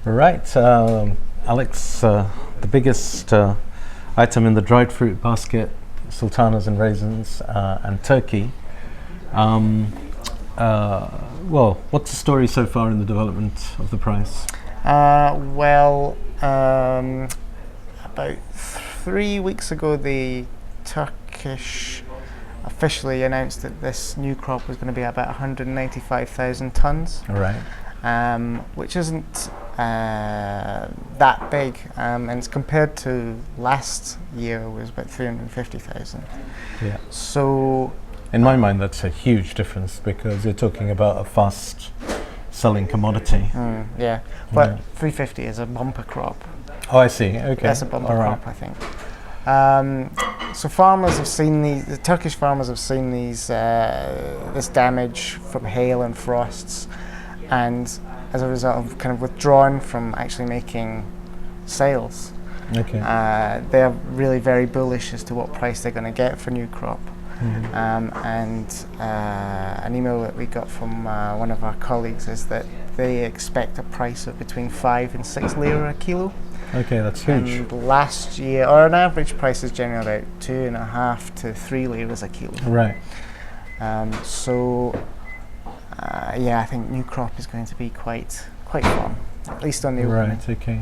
Right, Alex, the biggest item in the dried fruit basket, sultanas and raisins and turkey. Well, what's the story so far in the development of the price? About 3 weeks ago, the Turkish officially announced that this new crop was going to be about 195,000 tonnes. Right. Which isn't that big, and it's compared to last year it was about 350,000. Yeah. So, in my mind, that's a huge difference because you're talking about a fast-selling commodity. Yeah, but 350 is a bumper crop. Oh, I see. Okay. That's a bumper crop, I think. So farmers have seen the Turkish farmers have seen this damage from hail and frosts, and as a result have kind of withdrawn from actually making sales. Okay. They're really very bullish as to what price they're going to get for new crop. An email that we got from one of our colleagues is that they expect a price of between 5 and 6 lira a kilo. Okay, that's huge. And last year, or an average price is generally about 2.5 to 3 liras a kilo. Right. Yeah, I think new crop is going to be quite fun, at least on the opening. Right. Okay.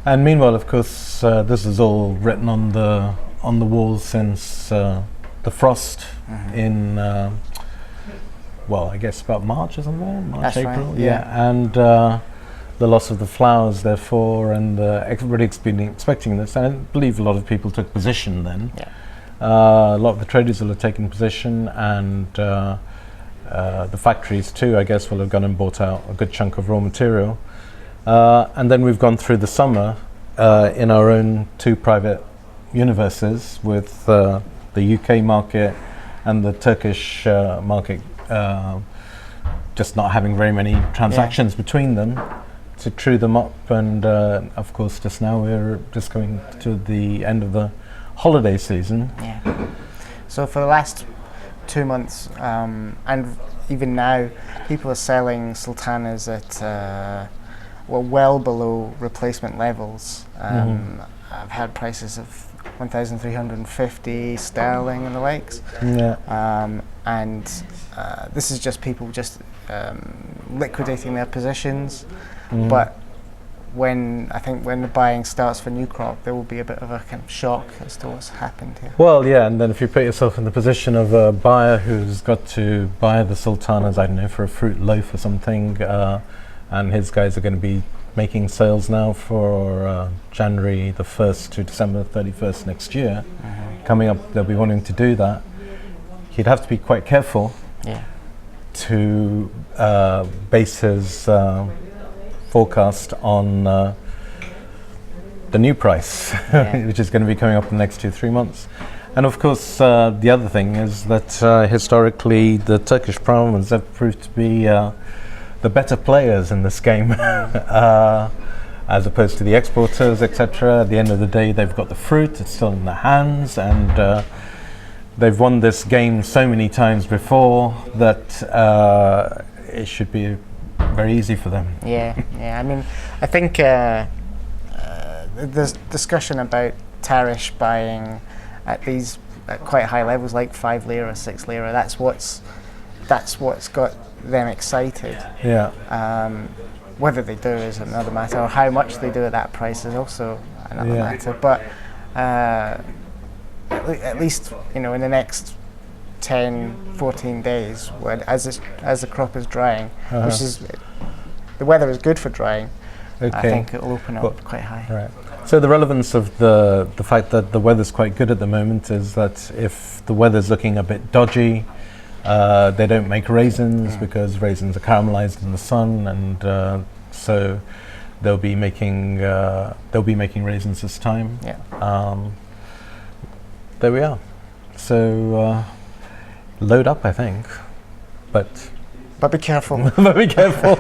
And meanwhile, of course, this is all written on the walls since the frost in well, I guess about March, isn't there? March, That's April. right, yeah. And the loss of the flowers, therefore, and everybody's been expecting this. And I believe a lot of people took position then. Yeah. A lot of the traders will have taken position, and the factories too, I guess, will have gone and bought out a good chunk of raw material. And then we've gone through the summer in our own two private universes with the UK market and the Turkish market just not having very many transactions between them to true them up. And of course, just now we're just going to the end of the holiday season. Yeah. So for the last 2 months, and even now, people are selling sultanas at well below replacement levels. I've had prices of 1,350 sterling and the likes. Yeah. And this is just people just liquidating their positions. But when the buying starts for new crop, there will be a bit of a kind of shock as to what's happened here. Well, yeah, and then if you put yourself in the position of a buyer who's got to buy the sultanas, I don't know, for a fruit loaf or something, and his guys are going to be making sales now for January the 1st to December 31st next year. Coming up, they'll be wanting to do that. He'd have to be quite careful to base his forecast on the new price, which is going to be coming up in the next 2-3 months. And of course, the other thing is that historically the Turkish farmers have proved to be the better players in this game, as opposed to the exporters, etc. At the end of the day, they've got the fruit, it's still in their hands, and they've won this game so many times before that it should be very easy for them. Yeah. I mean, I think there's discussion about Tarish buying at quite high levels, like 5 lira, 6 lira. That's what's got them excited. Yeah. Whether they do is another matter, or how much they do at that price is also another matter. But at least, in the next 10-14 days, as the crop is drying, which is the weather is good for drying, I think it'll open up quite high. Right. So the relevance of the fact that the weather's quite good at the moment is that if the weather's looking a bit dodgy, they don't make raisins because raisins are caramelized in the sun, and so they'll be making raisins this time. Yeah. There we are. So load up, I think, but be careful. but be careful.